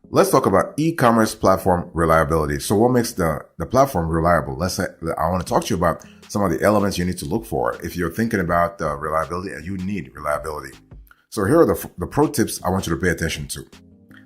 Let's talk about e-commerce platform reliability. So what makes the platform reliable? Let's say I want to talk to you about some of the elements you need to look for if you're thinking about reliability and you need reliability. So here are the pro tips I want you to pay attention to.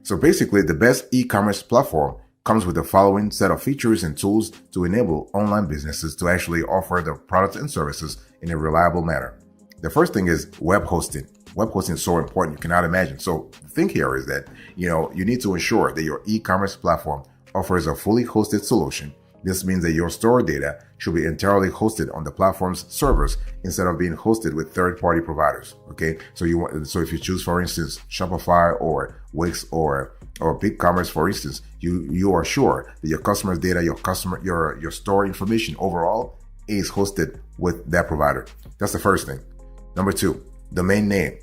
So basically, the best e-commerce platform comes with the following set of features and tools to enable online businesses to actually offer their products and services in a reliable manner. The first thing is web hosting. Web hosting is so important, you cannot imagine. So the thing here is that, you need to ensure that your e-commerce platform offers a fully hosted solution. This means that your store data should be entirely hosted on the platform's servers instead of being hosted with third-party providers. Okay, so if you choose, for instance, Shopify or Wix or BigCommerce, for instance, you are sure that your customer's data, your store information overall is hosted with that provider. That's the first thing. Number two, domain name.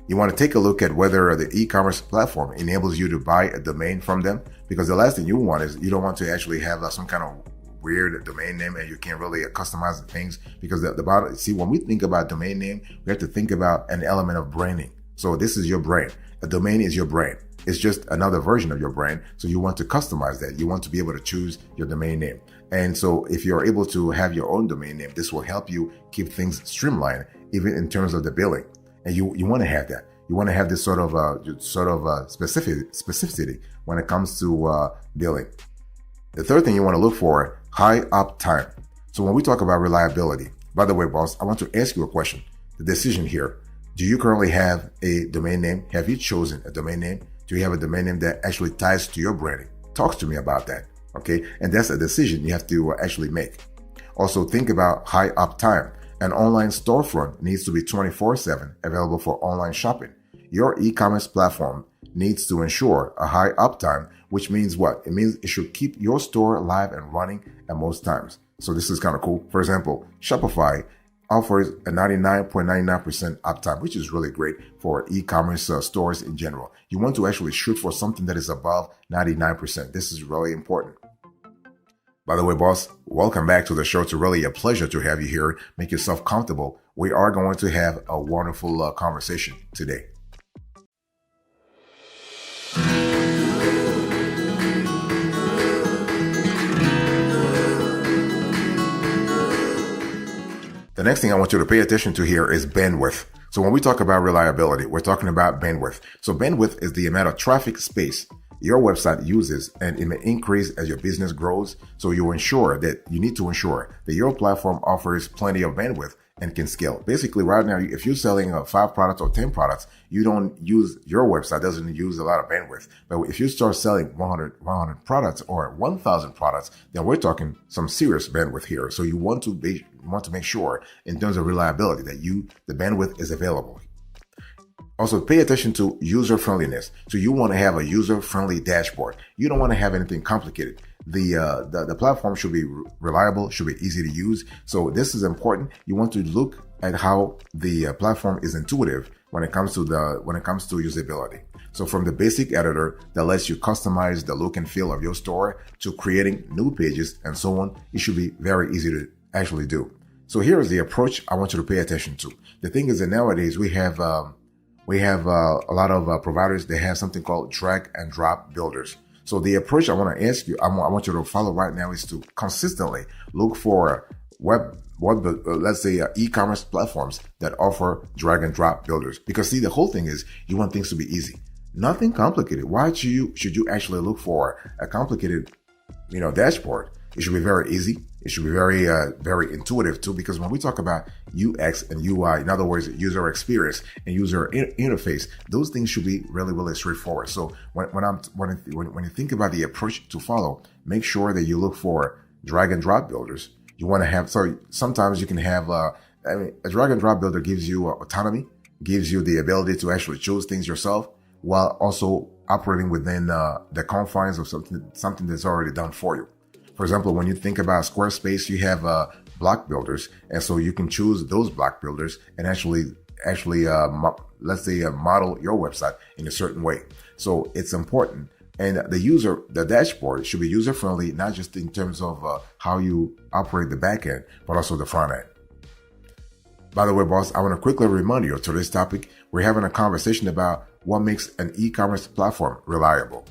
You want to take a look at whether the e-commerce platform enables you to buy a domain from them, because the last thing you want is you don't want to actually have some kind of weird domain name and you can't really customize the things, because when we think about domain name, we have to think about an element of branding. So this is your brand. A domain is your brand. It's just another version of your brand. So you want to customize that. You want to be able to choose your domain name. And so if you're able to have your own domain name, this will help you keep things streamlined, even in terms of the billing. And you want to have that. You want to have this sort of specificity when it comes to billing. The third thing you want to look for, high uptime. So when we talk about reliability, by the way, boss, I want to ask you a question. The decision here, do you currently have a domain name? Have you chosen a domain name? Do you have a domain name that actually ties to your branding? Talk to me about that. Okay. And that's a decision you have to actually make. Also, think about high uptime. An online storefront needs to be 24/7 available for online shopping. Your e-commerce platform needs to ensure a high uptime, which means what? It means it should keep your store live and running at most times. So this is kind of cool. For example, Shopify offers a 99.99% uptime, which is really great for e-commerce stores in general. You want to actually shoot for something that is above 99%. This is really important. By the way, boss, welcome back to the show. It's really a pleasure to have you here. Make yourself comfortable. We are going to have a wonderful conversation today. The next thing I want you to pay attention to here is bandwidth. So when we talk about reliability, we're talking about bandwidth. So bandwidth is the amount of traffic space your website uses, and it may increase as your business grows. So you need to ensure that your platform offers plenty of bandwidth and can scale. Basically, right now, if you're selling 5 products or 10 products, your website doesn't use a lot of bandwidth. But if you start selling 100 products or 1,000 products, then we're talking some serious bandwidth here. So you want to make sure, in terms of reliability, that the bandwidth is available. Also, pay attention to user friendliness. So you want to have a user-friendly dashboard. You don't want to have anything complicated. The platform should be reliable, should be easy to use. So this is important. You want to look at how the platform is intuitive when it comes to usability. So from the basic editor that lets you customize the look and feel of your store to creating new pages and so on, it should be very easy to actually do. So here is the approach I want you to pay attention to. The thing is that nowadays we have a lot of providers. They have something called drag and drop builders. So the approach I want to ask you, I want you to follow right now, is to consistently look for e-commerce platforms that offer drag and drop builders. Because see, the whole thing is you want things to be easy, nothing complicated. Why should you actually look for a complicated, dashboard? It should be very easy. It should be very, very intuitive too, because when we talk about UX and UI, in other words, user experience and user interface, those things should be really, really straightforward. So when you think about the approach to follow, make sure that you look for drag and drop builders. You want to have, sometimes you can have, a drag and drop builder gives you autonomy, gives you the ability to actually choose things yourself, while also operating within the confines of something that's already done for you. For example, when you think about Squarespace, you have block builders, and so you can choose those block builders and actually model your website in a certain way. So it's important. And the dashboard should be user-friendly, not just in terms of how you operate the back end, but also the front end. By the way, boss, I want to quickly remind you of today's topic. We're having a conversation about what makes an e-commerce platform reliable.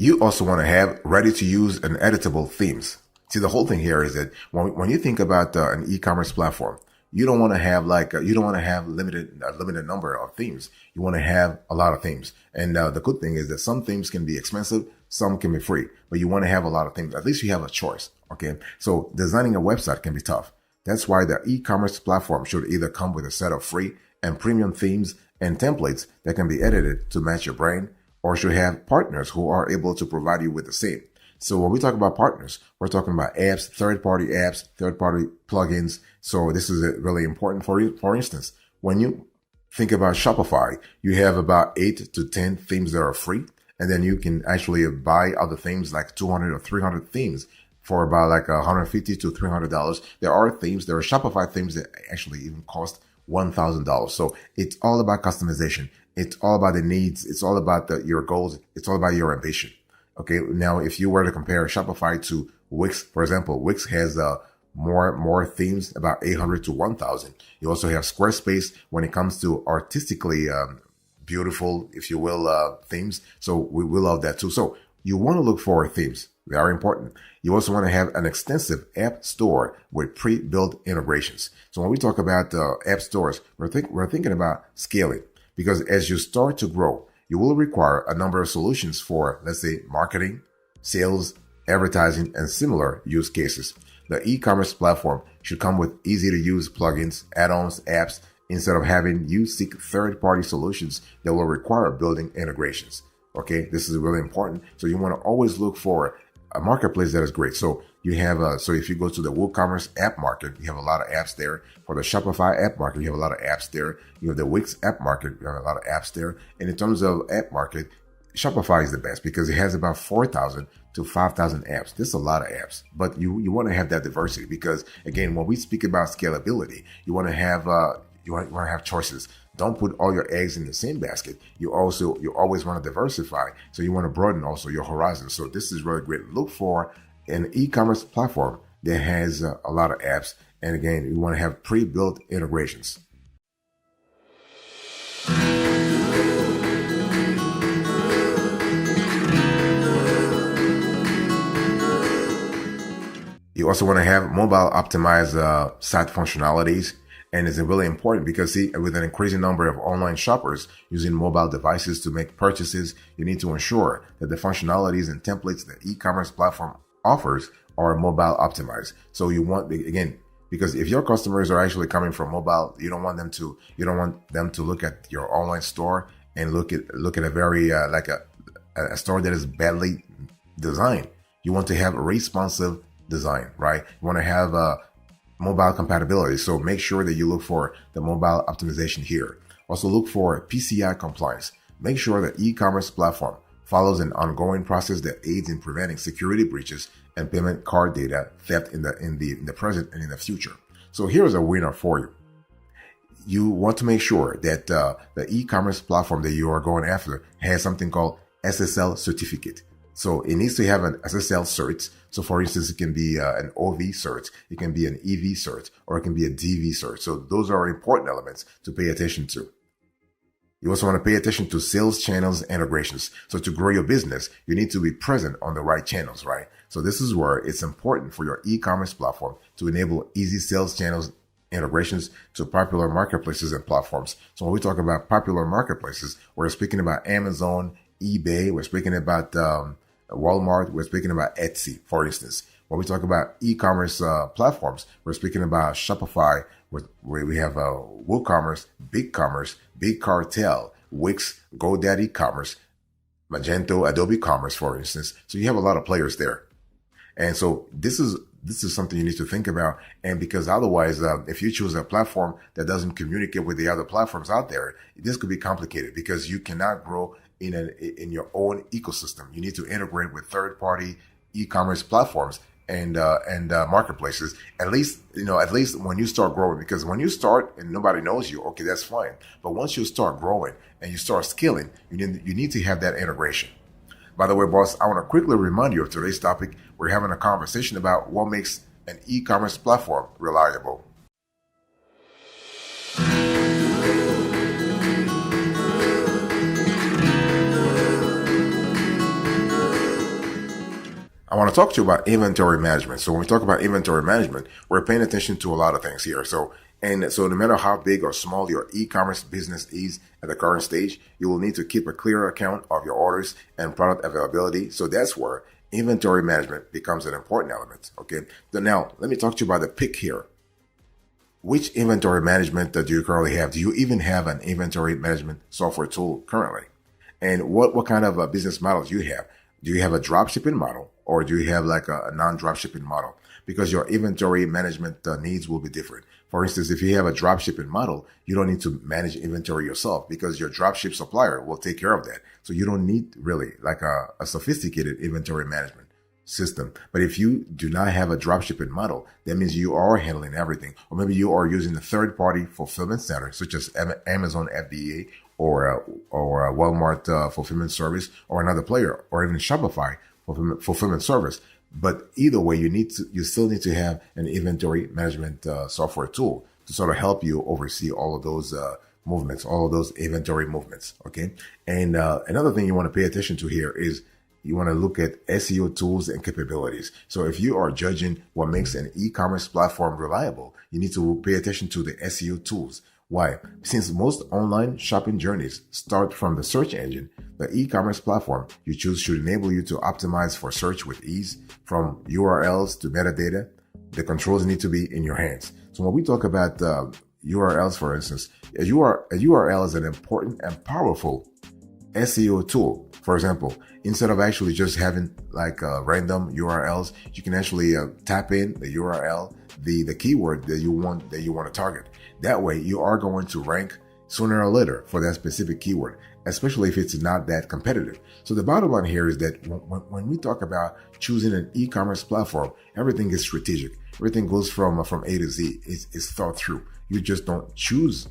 You also want to have ready to use and editable themes. See, the whole thing here is that when you think about an e-commerce platform, you don't want to have you don't want to have limited number of themes. You want to have a lot of themes. And the good thing is that some themes can be expensive, some can be free, but you want to have a lot of themes. At least you have a choice. Okay. So designing a website can be tough. That's why the e-commerce platform should either come with a set of free and premium themes and templates that can be edited to match your brand, or should have partners who are able to provide you with the same. So when we talk about partners, we're talking about apps, third-party apps, third-party plugins. So this is really important for you. For instance, when you think about Shopify, you have about 8 to 10 themes that are free. And then you can actually buy other themes like 200 or 300 themes for about like $150 to $300. There are Shopify themes that actually even cost $1,000. So it's all about customization. It's all about the needs. It's all about your goals. It's all about your ambition. Okay. Now, if you were to compare Shopify to Wix, for example, Wix has more themes, about 800 to 1,000. You also have Squarespace when it comes to artistically beautiful, if you will, themes. So we love that too. So you want to look for themes. Very important. You also want to have an extensive app store with pre-built integrations. So when we talk about app stores, we're thinking about scaling, because as you start to grow, you will require a number of solutions for, let's say, marketing, sales, advertising, and similar use cases. The e-commerce platform should come with easy to use plugins, add-ons, apps, instead of having you seek third-party solutions that will require building integrations. Okay, this is really important. So you want to always look for a marketplace that is great. So you have so if you go to the WooCommerce app market, you have a lot of apps there. For the Shopify app market, you have a lot of apps there. You have the Wix app market, you have a lot of apps there. And in terms of app market, Shopify is the best because it has about 4,000 to 5,000 apps. This is a lot of apps, but you want to have that diversity, because again, when we speak about scalability, you want to have you want to have choices. Don't put all your eggs in the same basket. You always want to diversify. So you want to broaden also your horizon. So this is really great. Look for an e-commerce platform that has a lot of apps. And again, you want to have pre-built integrations. You also want to have mobile optimized site functionalities. And it's really important because, see, with an increasing number of online shoppers using mobile devices to make purchases, you need to ensure that the functionalities and templates that e-commerce platform offers are mobile optimized. So you want, again, because if your customers are actually coming from mobile, you don't want them to look at your online store and look at a very like a store that is badly designed. You want to have a responsive design, right? You want to have mobile compatibility. So make sure that you look for the mobile optimization here. Also look for PCI compliance. Make sure that e-commerce platform follows an ongoing process that aids in preventing security breaches and payment card data theft in the present and in the future. So here's a winner for you. You want to make sure that the e-commerce platform that you are going after has something called SSL certificate. So it needs to have an SSL cert. So for instance, it can be an OV cert, it can be an EV cert, or it can be a DV cert. So those are important elements to pay attention to. You also want to pay attention to sales channels integrations. So to grow your business, you need to be present on the right channels, right? So this is where it's important for your e-commerce platform to enable easy sales channels integrations to popular marketplaces and platforms. So when we talk about popular marketplaces, we're speaking about Amazon, eBay, we're speaking about Walmart, we're speaking about Etsy, for instance. When we talk about e-commerce platforms, we're speaking about Shopify, where we have WooCommerce, BigCommerce, Big Cartel, Wix, GoDaddy Commerce, Magento, Adobe Commerce, for instance. So you have a lot of players there. And so this is something you need to think about. And because otherwise, if you choose a platform that doesn't communicate with the other platforms out there, this could be complicated because you cannot grow in your own ecosystem. You need to integrate with third-party e-commerce platforms and marketplaces. At least when you start growing, because when you start and nobody knows you, okay, that's fine. But once you start growing and you start scaling, you need to have that integration. By the way, boss, I want to quickly remind you of today's topic. We're having a conversation about what makes an e-commerce platform reliable. I want to talk to you about inventory management. So when we talk about inventory management, we're paying attention to a lot of things here. So no matter how big or small your e-commerce business is at the current stage, you will need to keep a clear account of your orders and product availability. So that's where inventory management becomes an important element. Okay. So now let me talk to you about the pick here. Which inventory management do you currently have? Do you even have an inventory management software tool currently? And what kind of business models do you have? Do you have a drop shipping model, or do you have like a non-drop shipping model? Because your inventory management needs will be different. For instance, if you have a drop shipping model, you don't need to manage inventory yourself because your drop ship supplier will take care of that. So you don't need really like a sophisticated inventory management system. But if you do not have a drop shipping model, that means you are handling everything. Or maybe you are using a third party fulfillment center, such as Amazon FBA or a Walmart fulfillment service, or another player, or even Shopify fulfillment service. But either way, you still need to have an inventory management software tool to sort of help you oversee all of those movements, all of those inventory movements. Okay. And another thing you want to pay attention to here is you want to look at SEO tools and capabilities. So if you are judging what makes an e-commerce platform reliable, you need to pay attention to the SEO tools. Why? Since most online shopping journeys start from the search engine, the e-commerce platform you choose should enable you to optimize for search with ease. From URLs to metadata, the controls need to be in your hands. So when we talk about URLs, for instance, a URL is an important and powerful SEO tool. For example, instead of actually just having like random URLs, you can actually tap in the URL, the keyword that you want to target. That way, you are going to rank sooner or later for that specific keyword, especially if it's not that competitive. So the bottom line here is that when we talk about choosing an e-commerce platform, everything is strategic. Everything goes from A to Z. It's thought through. You just don't choose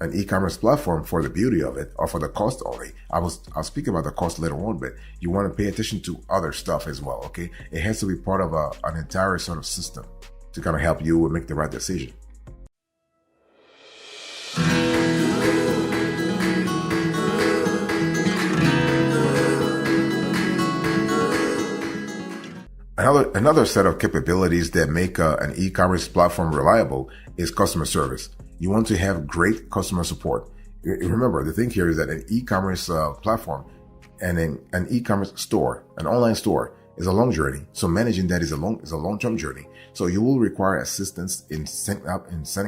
an e-commerce platform for the beauty of it or for the cost only. I'll speak about the cost later on, but you want to pay attention to other stuff as well. Okay, it has to be part of an entire sort of system to kind of help you make the right decision. Another set of capabilities that make an e-commerce platform reliable is customer service. You want to have great customer support. Remember, the thing here is that an e-commerce platform and an e-commerce store, an online store, is a long journey. So managing that is a long-term journey. So you will require assistance in setting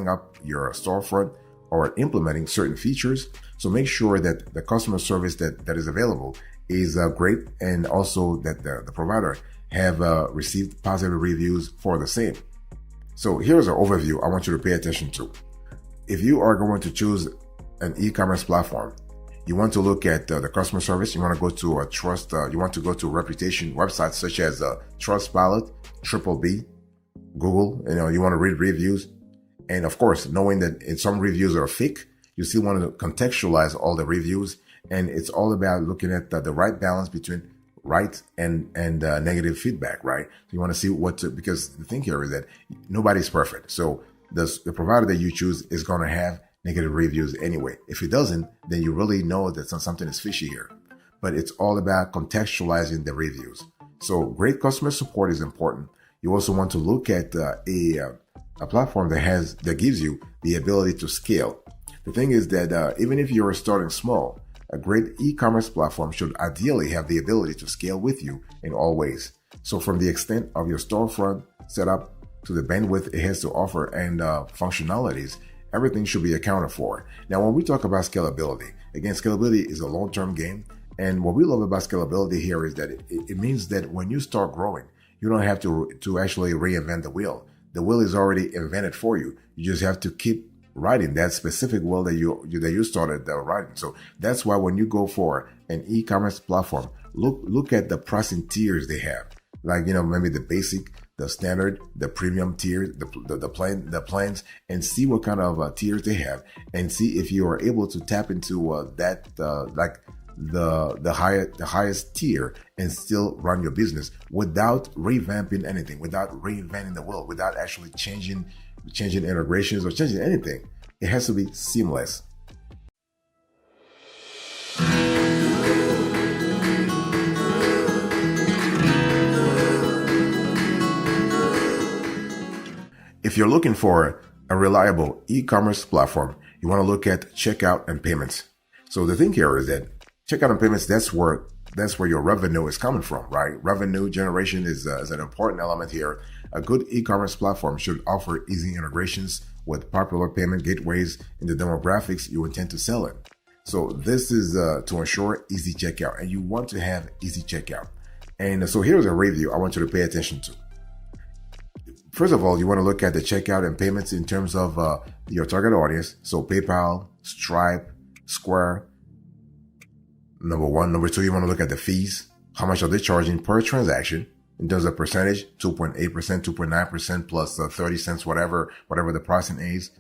up your storefront or implementing certain features. So make sure that the customer service that is available is great, and also that the provider have received positive reviews for the same. So here's an overview I want you to pay attention to. If you are going to choose an e-commerce platform, you want to look at the customer service. You want to go to a trust. You want to go to reputation websites such as Trustpilot, BBB, Google. You want to read reviews, and of course, knowing that some reviews are fake, you still want to contextualize all the reviews. And it's all about looking at the right balance between right and negative feedback, right? So you want to see because the thing here is that nobody's perfect. So the provider that you choose is going to have negative reviews anyway. If it doesn't, then you really know that something is fishy here. But it's all about contextualizing the reviews. So great customer support is important. You also want to look at a platform that gives you the ability to scale. The thing is that even if you're starting small, a great e-commerce platform should ideally have the ability to scale with you in all ways. So from the extent of your storefront setup to the bandwidth it has to offer and functionalities, everything should be accounted for. Now, when we talk about scalability, again, scalability is a long-term game. And what we love about scalability here is that it means that when you start growing, you don't have to actually reinvent the wheel. The wheel is already invented for you. You just have to keep riding that specific wheel that you started riding. So that's why when you go for an e-commerce platform, look at the pricing tiers they have. Like, maybe the basic, the standard, the premium tier, the plans, and see what kind of tiers they have, and see if you are able to tap into the highest tier and still run your business without revamping anything, without reinventing the wheel, without actually changing integrations or changing anything. It has to be seamless. If you're looking for a reliable e-commerce platform, you want to look at checkout and payments. So the thing here is that checkout and payments, that's where your revenue is coming from, right? Revenue generation is an important element here. A good e-commerce platform should offer easy integrations with popular payment gateways in the demographics you intend to sell in. So this is to ensure easy checkout, and you want to have easy checkout. And so here's a review I want you to pay attention to. First of all, you want to look at the checkout and payments in terms of your target audience. So PayPal, Stripe, Square. Number one. Number two, you want to look at the fees. How much are they charging per transaction? In terms of percentage, 2.8%, 2.9% plus 30 cents, whatever the pricing is.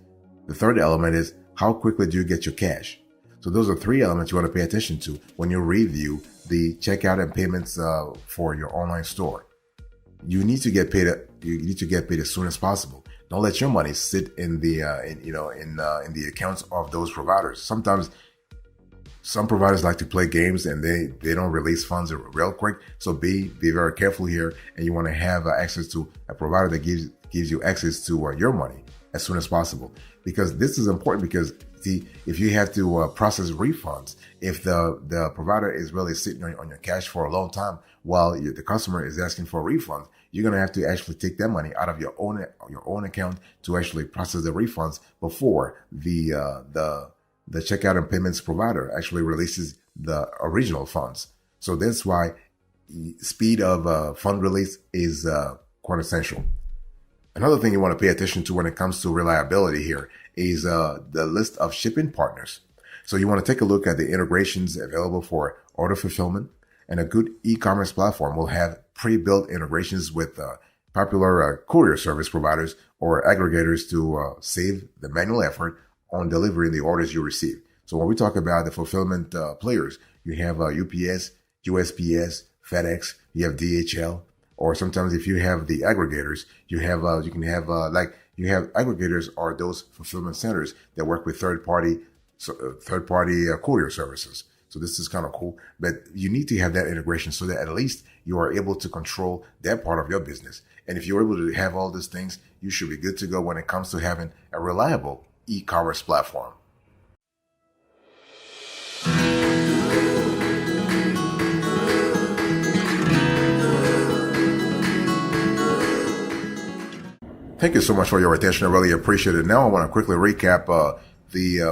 The third element is how quickly do you get your cash? So those are three elements you want to pay attention to when you review the checkout and payments for your online store. You need to get paid. You need to get paid as soon as possible. Don't let your money sit in the in the accounts of those providers. Sometimes some providers like to play games and they don't release funds real quick. So be very careful here, and you want to have access to a provider that gives you access to your money as soon as possible. Because this is important, because if you have to process refunds, if the provider is really sitting on your cash for a long time while the customer is asking for a refund, you're going to have to actually take that money out of your own account to actually process the refunds before the checkout and payments provider actually releases the original funds. So that's why speed of fund release is quite essential. Another thing you want to pay attention to when it comes to reliability here is the list of shipping partners. So you want to take a look at the integrations available for order fulfillment, and a good e-commerce platform will have pre-built integrations with popular courier service providers or aggregators to save the manual effort on delivering the orders you receive. So when we talk about the fulfillment players, you have UPS, USPS, FedEx, you have DHL, or sometimes if you have the aggregators, you have aggregators are those fulfillment centers that work with third party courier services. So this is kind of cool, but you need to have that integration so that at least you are able to control that part of your business. And if you're able to have all these things, you should be good to go when it comes to having a reliable e-commerce platform. Thank you so much for your attention. I really appreciate it. Now I want to quickly recap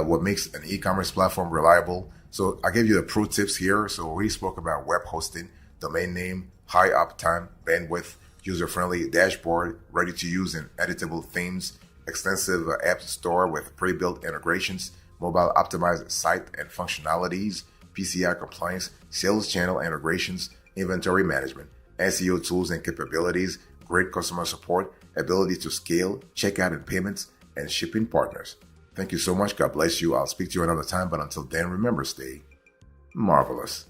what makes an e-commerce platform reliable. So I gave you the pro tips here. So we spoke about web hosting, domain name, high uptime, bandwidth, user-friendly dashboard, ready to use and editable themes, extensive app store with pre-built integrations, mobile optimized site and functionalities, PCI compliance, sales channel integrations, inventory management, SEO tools and capabilities, great customer support, ability to scale, checkout and payments, and shipping partners. Thank you so much. God bless you. I'll speak to you another time. But until then, remember, stay marvelous.